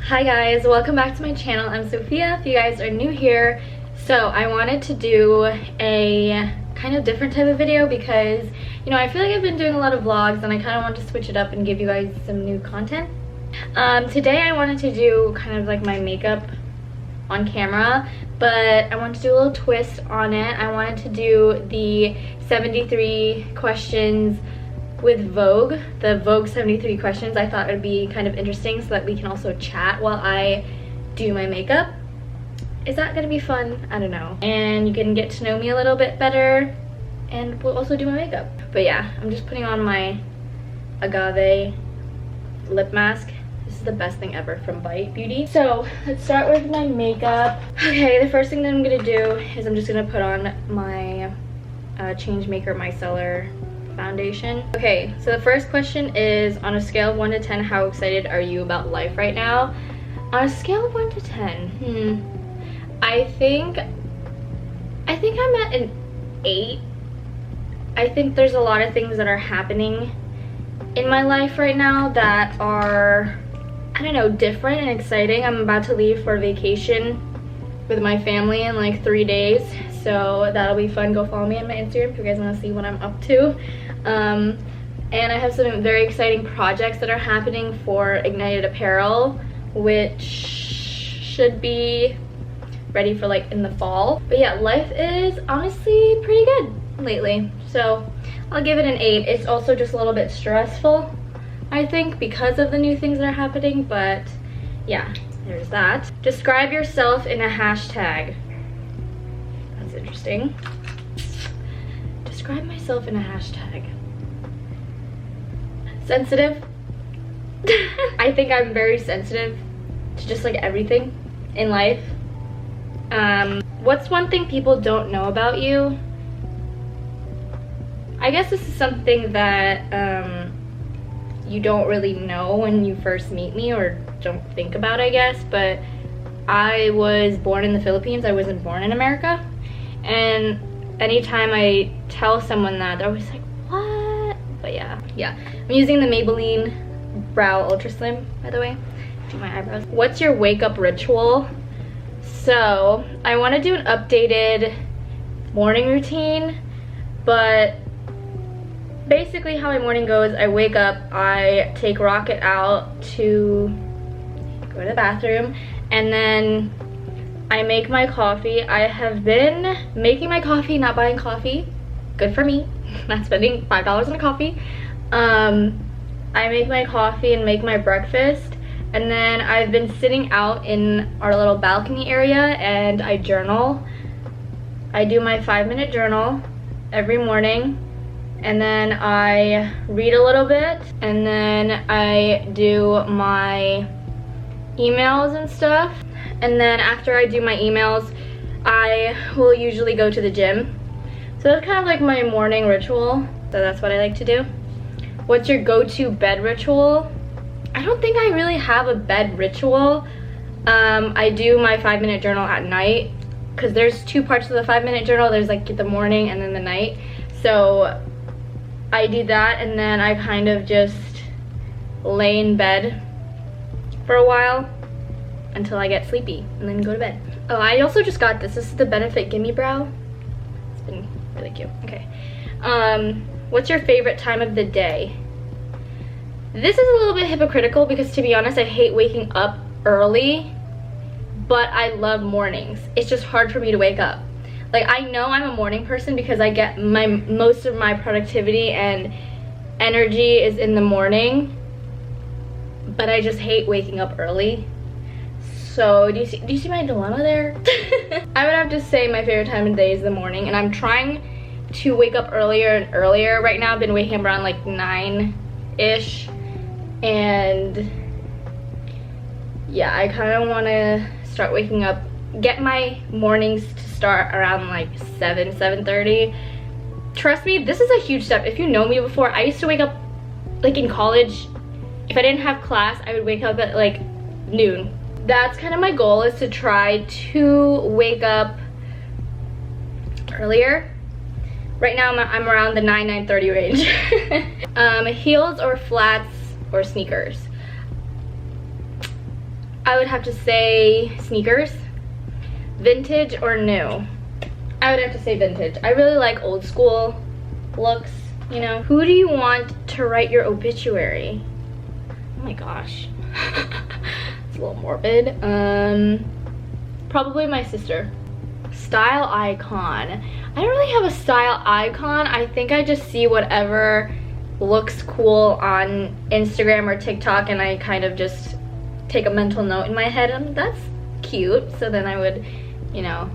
Hi guys, welcome back to my channel. I'm Sophia if you guys are new here. So I wanted to do a kind of different type of video because, you know, I feel like I've been doing a lot of vlogs and I kind of want to switch it up and give you guys some new content. Today I wanted to do kind of like my makeup on camera, but I wanted to do a little twist on it. I wanted to do the 73 questions with Vogue, the Vogue 73 questions. I thought it would be kind of interesting so that we can also chat while I do my makeup. Is that gonna be fun? I don't know. And you can get to know me a little bit better and we'll also do my makeup. But yeah, I'm just putting on my agave lip mask. This is the best thing ever from Bite Beauty. So let's start with my makeup. Okay, the first thing that I'm gonna do is I'm just gonna put on my Changemaker Micellar foundation. Okay, so the first question is, on a scale of 1 to 10, how excited are you about life right now? On a scale of 1 to 10, I think I'm at an 8. I think there's a lot of things that are happening in my life right now that are, I don't know, different and exciting. I'm about to leave for vacation with my family in like 3 days, so that'll be fun. Go follow me on my Instagram if you guys want to see what I'm up to. And I have some very exciting projects that are happening for Ignited Apparel, which should be ready for like in the fall. But yeah, life is honestly pretty good lately, so I'll give it an 8. It's also just a little bit stressful, I think, because of the new things that are happening, but yeah, there's that. Describe yourself in a hashtag. That's interesting. Describe myself in a hashtag. Sensitive. I think I'm very sensitive to just like everything in life. What's one thing people don't know about you? I guess this is something that you don't really know when you first meet me or don't think about, I guess, but I was born in the Philippines. I wasn't born in America, and anytime I tell someone that, they're always like, what? But yeah, I'm using the Maybelline Brow Ultra Slim, by the way, do my eyebrows. What's your wake up ritual? So I want to do an updated morning routine, but basically how my morning goes, I wake up, I take Rocket out to go to the bathroom, and then I make my coffee. I have been making my coffee, not buying coffee. Good for me, not spending $5 on a coffee. I make my coffee and make my breakfast, and then I've been sitting out in our little balcony area and I journal. I do my 5-minute journal every morning, and then I read a little bit, and then I do my emails and stuff. And then after I do my emails, I will usually go to the gym. So that's kind of like my morning ritual. So that's what I like to do. What's your go-to bed ritual? I don't think I really have a bed ritual. I do my 5-minute journal at night because there's 2 parts of the 5-minute journal. There's like the morning and then the night. So I do that, and then I kind of just lay in bed for a while until I get sleepy and then go to bed. Oh, I also just got this. This is the Benefit Gimme Brow. It's been really cute. Okay. What's your favorite time of the day? This is a little bit hypocritical because, to be honest, I hate waking up early, but I love mornings. It's just hard for me to wake up. Like, I know I'm a morning person because I get most of my productivity and energy is in the morning, but I just hate waking up early. So do you see my dilemma there? I would have to say my favorite time of day is the morning, and I'm trying to wake up earlier and earlier. Right now I've been waking up around like 9-ish, and yeah, I kind of want to start waking up, get my mornings to start around like 7:30. Trust me, this is a huge step. If you know me before, I used to wake up like in college. If I didn't have class, I would wake up at like noon. That's kind of my goal, is to try to wake up earlier. Right now I'm around the 9:30 range. Heels or flats or sneakers? I would have to say sneakers. Vintage or new? I would have to say vintage. I really like old school looks, you know. Who do you want to write your obituary? Oh my gosh. It's a little morbid. Probably my sister. Style icon. I don't really have a style icon. I think I just see whatever looks cool on Instagram or TikTok and I kind of just take a mental note in my head and that's cute. So then I would, you know,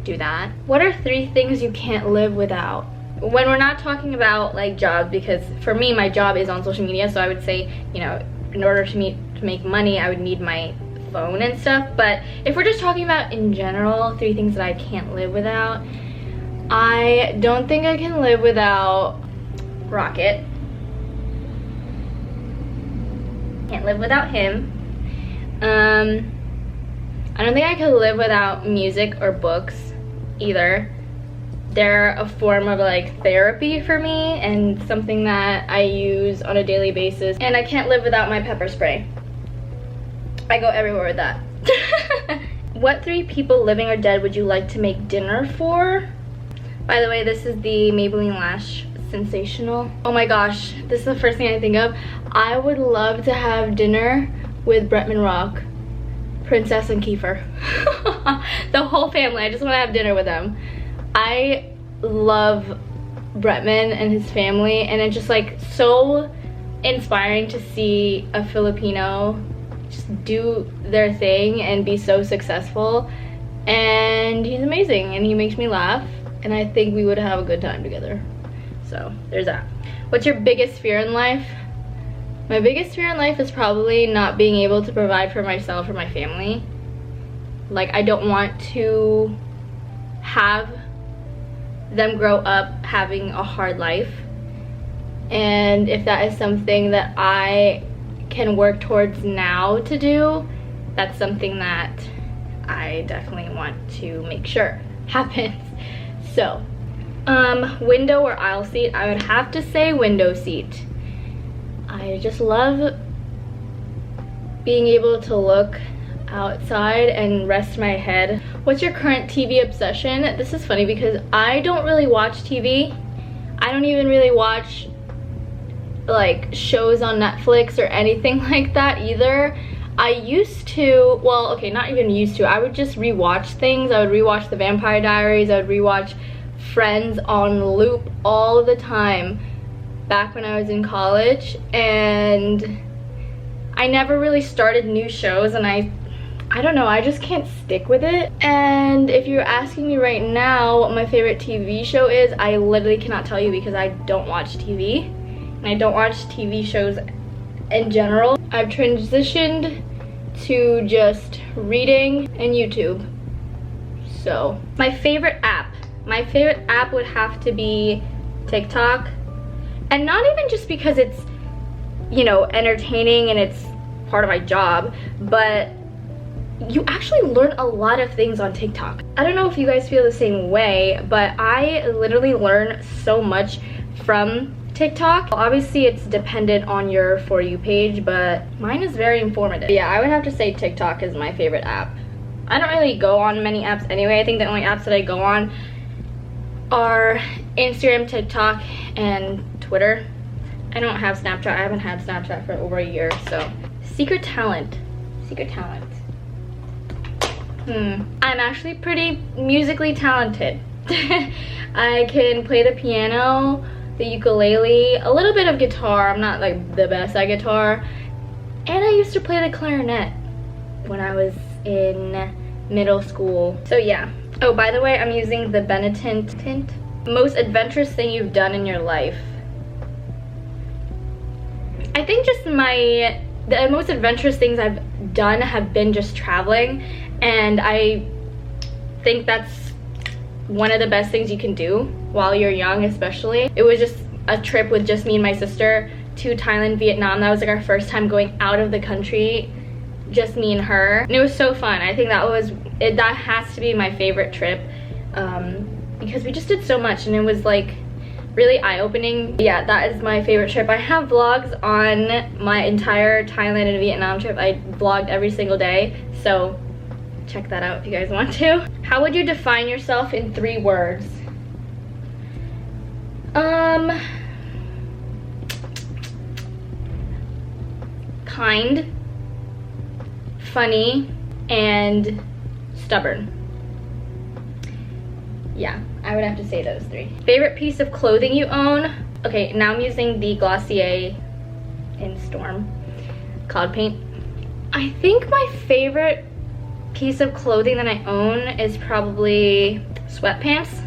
do that. What are 3 things you can't live without? When we're not talking about like jobs, because for me my job is on social media, so I would say, you know, in order to make money I would need my phone and stuff. But if we're just talking about in general 3 things that I can't live without, I don't think I can live without Rocket. Can't live without him. I don't think I could live without music or books either. They're a form of like therapy for me and something that I use on a daily basis. And I can't live without my pepper spray. I go everywhere with that. What 3 people, living or dead, would you like to make dinner for? By the way, this is the Maybelline Lash Sensational. Oh my gosh, this is the first thing I think of. I would love to have dinner with Bretman Rock, Princess and Kiefer. The whole family, I just want to have dinner with them. I love Bretman and his family, and it's just like so inspiring to see a Filipino just do their thing and be so successful. And he's amazing and he makes me laugh, and I think we would have a good time together. So there's that. What's your biggest fear in life? My biggest fear in life is probably not being able to provide for myself or my family. Like, I don't want to have them grow up having a hard life. And if that is something that I can work towards now to do, that's something that I definitely want to make sure happens. So, window or aisle seat? I would have to say window seat. I just love being able to look outside and rest my head. What's your current TV obsession? This is funny because I don't really watch TV. I don't even really watch like shows on Netflix or anything like that either. I used to, well, okay, not even used to. I would just rewatch things. I would rewatch The Vampire Diaries. I would rewatch Friends on loop all the time back when I was in college, and I never really started new shows, and I don't know, I just can't stick with it. And if you're asking me right now what my favorite TV show is, I literally cannot tell you because I don't watch TV, and I don't watch TV shows in general. I've transitioned to just reading and YouTube. So my favorite app would have to be TikTok. And not even just because it's, you know, entertaining and it's part of my job, but you actually learn a lot of things on TikTok. I don't know if you guys feel the same way, but I literally learn so much from TikTok. Obviously, it's dependent on your For You page, but mine is very informative. Yeah, I would have to say TikTok is my favorite app. I don't really go on many apps anyway. I think the only apps that I go on are Instagram, TikTok, and Twitter. I don't have Snapchat. I haven't had Snapchat for over a year, so. Secret talent. I'm actually pretty musically talented. I can play the piano, the ukulele, a little bit of guitar. I'm not like the best at guitar. And I used to play the clarinet when I was in middle school. So yeah. Oh, by the way, I'm using the Benetint tint. Most adventurous thing you've done in your life? I think just the most adventurous things I've done have been just traveling, and I think that's one of the best things you can do while you're young, especially. It was just a trip with just me and my sister to Thailand, Vietnam. That was like our first time going out of the country, just me and her, and it was so fun. I think that has to be my favorite trip, because we just did so much, and it was like really eye-opening. Yeah, that is my favorite trip. I have vlogs on my entire Thailand and Vietnam trip. I vlogged every single day, so check that out if you guys want to. How would you define yourself in 3 words? Kind, funny, and stubborn. Yeah, I would have to say those 3. Favorite piece of clothing you own? Okay, now I'm using the Glossier in Storm Cloud Paint. I think my favorite piece of clothing that I own is probably sweatpants.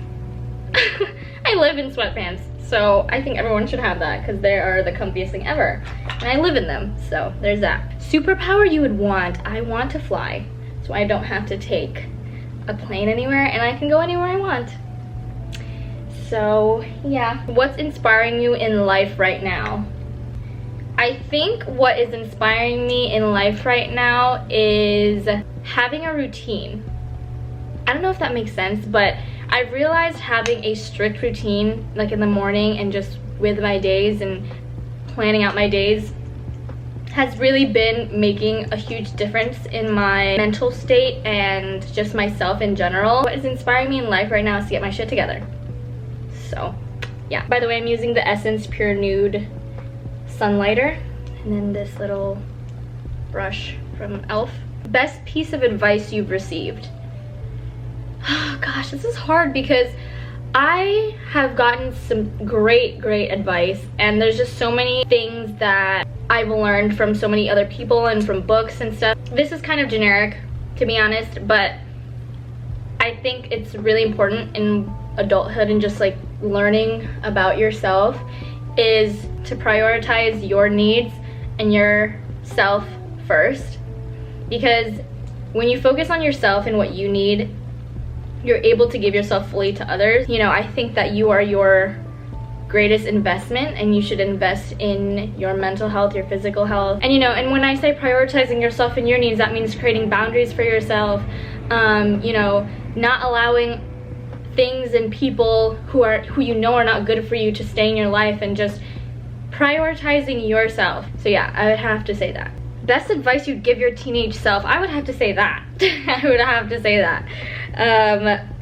I live in sweatpants, so I think everyone should have that because they are the comfiest thing ever. And I live in them, so there's that. Superpower you would want? I want to fly, so I don't have to take a plane anywhere and I can go anywhere I want. So yeah. What's inspiring you in life right now? I think what is inspiring me in life right now is having a routine. I don't know if that makes sense, but I've realized having a strict routine, like in the morning and just with my days and planning out my days, has really been making a huge difference in my mental state and just myself in general. What is inspiring me in life right now is to get my shit together. So yeah. By the way, I'm using the Essence Pure Nude Sunlighter and then this little brush from e.l.f. Best piece of advice you've received? Oh gosh, this is hard because I have gotten some great advice, and there's just so many things that I've learned from so many other people and from books and stuff. This is kind of generic, to be honest, but I think it's really important in adulthood and just like learning about yourself is to prioritize your needs and yourself first, because when you focus on yourself and what you need, you're able to give yourself fully to others. You know, I think that you are your greatest investment and you should invest in your mental health, your physical health. And you know, and when I say prioritizing yourself and your needs, that means creating boundaries for yourself, you know, not allowing things and people who you know are not good for you to stay in your life, and just prioritizing yourself. So yeah, I would have to say that. Best advice you'd give your teenage self? I would have to say that. I would have to say that.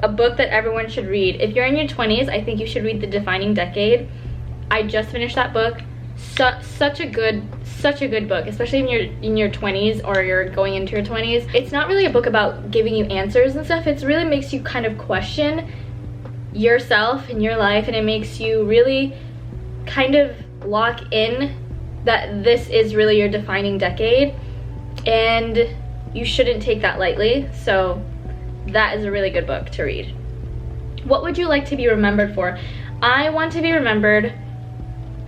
A book that everyone should read. If you're in your 20s, I think you should read The Defining Decade. I just finished that book. Such a good book, especially in your 20s or you're going into your 20s. It's not really a book about giving you answers and stuff. It really makes you kind of question yourself and your life, and it makes you really kind of lock in that this is really your defining decade, and you shouldn't take that lightly. So that is a really good book to read. What would you like to be remembered for? I want to be remembered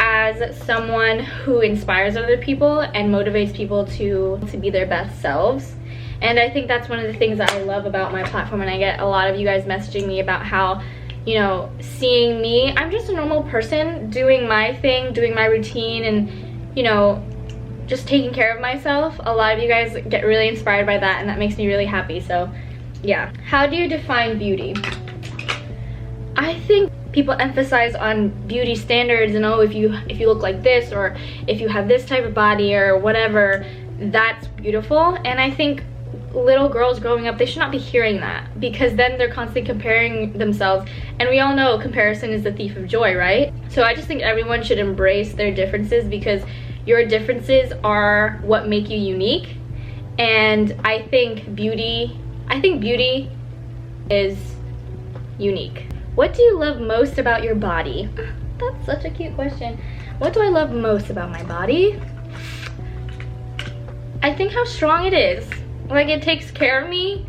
as someone who inspires other people and motivates people to be their best selves. And I think that's one of the things that I love about my platform, and I get a lot of you guys messaging me about how, you know, seeing me, I'm just a normal person doing my thing, doing my routine, and you know, just taking care of myself. A lot of you guys get really inspired by that, and that makes me really happy. So yeah. How do you define beauty? I think people emphasize on beauty standards and, oh, if you look like this, or if you have this type of body or whatever, that's beautiful. And I think little girls growing up, they should not be hearing that, because then they're constantly comparing themselves, and we all know comparison is the thief of joy, right? So I just think everyone should embrace their differences, because your differences are what make you unique. And I think beauty is unique. What do you love most about your body? That's such a cute question. What do I love most about my body? I think how strong it is. Like, it takes care of me,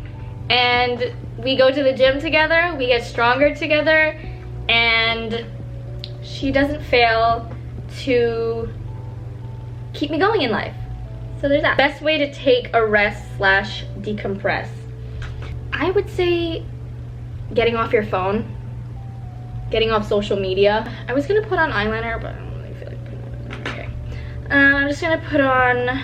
and we go to the gym together, we get stronger together, and she doesn't fail to keep me going in life. So there's that. Best way to take a rest / decompress? I would say getting off your phone, getting off social media. I was gonna put on eyeliner, but I don't really feel like putting it on. Okay. I'm just gonna put on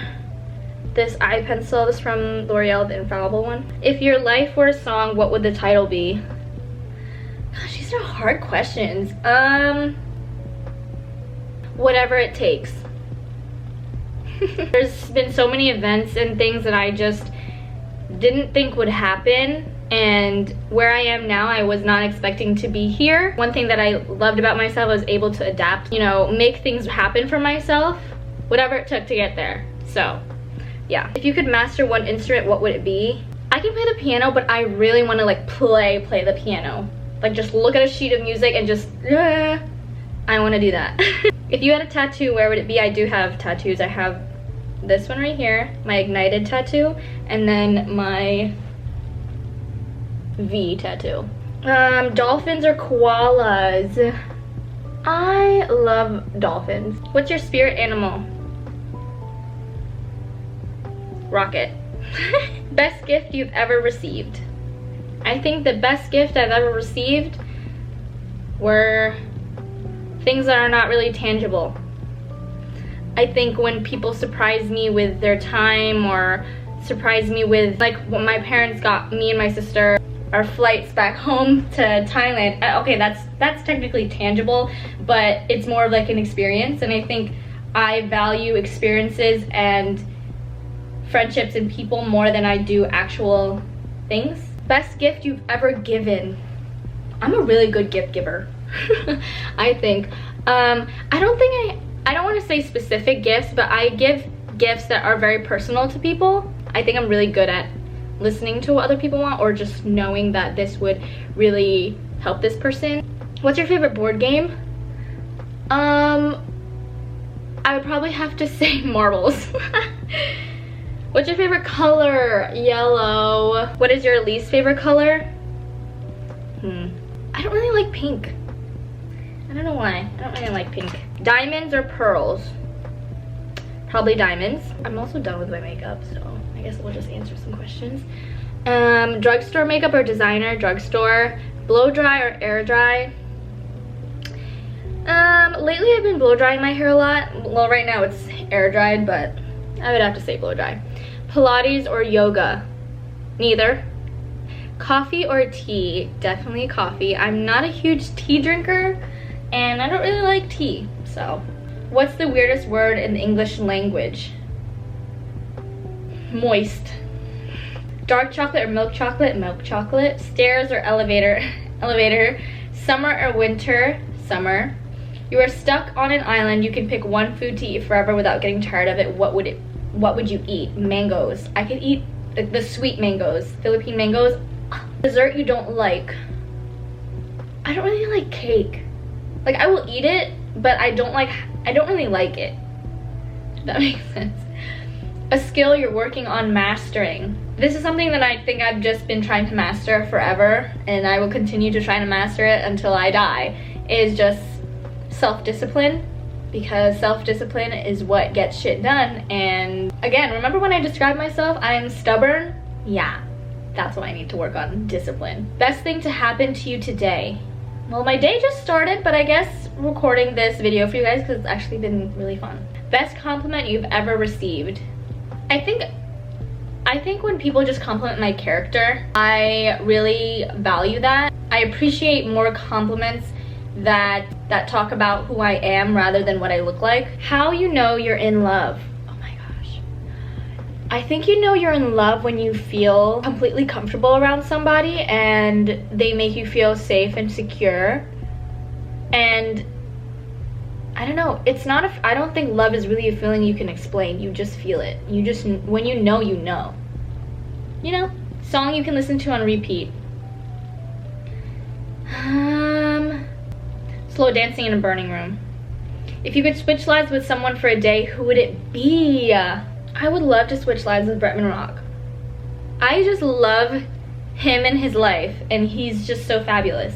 this eye pencil. This is from L'Oreal, the Infallible one. If your life were a song, what would the title be? Gosh, these are hard questions. whatever it takes. There's been so many events and things that I just didn't think would happen, and where I am now, I was not expecting to be here. One thing that I loved about myself was able to adapt, you know, make things happen for myself, whatever it took to get there. So yeah, if you could master one instrument, what would it be? I can play the piano, but I really want to like play the piano, like just look at a sheet of music and just I want to do that. If you had a tattoo, where would it be? I do have tattoos. I have this one right here, my ignited tattoo, and then my V tattoo. Dolphins or koalas? I love dolphins. What's your spirit animal? Rocket. Best gift you've ever received? I think the best gift I've ever received were things that are not really tangible. I think when people surprise me with their time, or surprise me with, like when my parents got me and my sister our flights back home to Thailand. Okay, that's technically tangible, but it's more of like an experience, and I think I value experiences and friendships and people more than I do actual things. Best gift you've ever given? I'm a really good gift giver. I think. I don't want to say specific gifts, but I give gifts that are very personal to people. I think I'm really good at listening to what other people want, or just knowing that this would really help this person. What's your favorite board game? I would probably have to say marbles. What's your favorite color? Yellow. What is your least favorite color? I don't really like pink. I don't know why. I don't really like pink. Diamonds or pearls? Probably diamonds. I'm also done with my makeup, so I guess we'll just answer some questions. Drugstore makeup or designer? Drugstore. Blow dry or air dry? Lately I've been blow drying my hair a lot. Well, right now it's air dried, but I would have to say blow dry. Pilates or yoga? Neither. Coffee or tea? Definitely coffee. I'm not a huge tea drinker, and I don't really like tea, so. What's the weirdest word in the English language? Moist. Dark chocolate or milk chocolate? Milk chocolate. Stairs or elevator? Elevator. Summer or winter? Summer. You are stuck on an island. You can pick one food to eat forever without getting tired of it. What would you eat? Mangoes. I could eat the sweet mangoes, Philippine mangoes. Dessert you don't like? I don't really like cake. Like, I will eat it, but I don't really like it, if that makes sense. A skill you're working on mastering? This is something that I think I've just been trying to master forever, and I will continue to try to master it until I die, is just self-discipline, because self-discipline is what gets shit done. And again, remember when I described myself, I am stubborn? Yeah, that's what I need to work on, discipline. Best thing to happen to you today? Well, my day just started, but I guess recording this video for you guys, because it's actually been really fun. Best compliment you've ever received? I think when people just compliment my character, I really value that. I appreciate more compliments that talk about who I am rather than what I look like. How you know you're in love? Oh my gosh. I think you know you're in love when you feel completely comfortable around somebody and they make you feel safe and secure. And I don't know, I don't think love is really a feeling you can explain. You just feel it. When you know, you know. You know? Song you can listen to on repeat. Slow dancing in a burning room. If you could switch lives with someone for a day, who would it be? I would love to switch lives with Bretman Rock. I just love him and his life, and he's just so fabulous.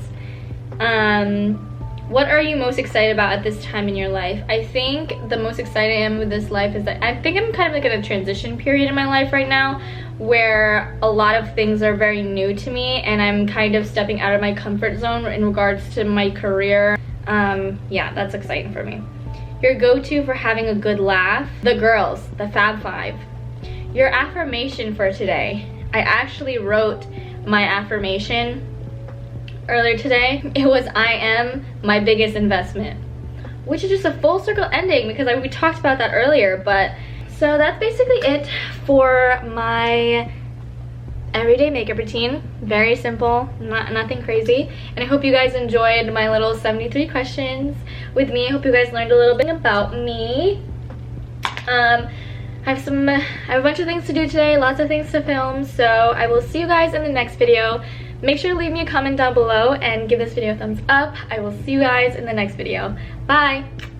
What are you most excited about at this time in your life? I think the most excited I am with this life is that I think I'm kind of like in a transition period in my life right now, where a lot of things are very new to me, and I'm kind of stepping out of my comfort zone in regards to my career. Yeah, that's exciting for me. Your go-to for having a good laugh? The girls, the Fab Five. Your affirmation for today? I actually wrote my affirmation earlier today. It was, I am my biggest investment. which is just a full circle ending because we talked about that earlier. But so that's basically it for my everyday makeup routine. Very simple, nothing crazy. And I hope you guys enjoyed my little 73 questions with me. I hope you guys learned a little bit about me. I have a bunch of things to do today, lots of things to film, so I will see you guys in the next video. Make sure to leave me a comment down below and give this video a thumbs up. I will see you guys in the next video. Bye!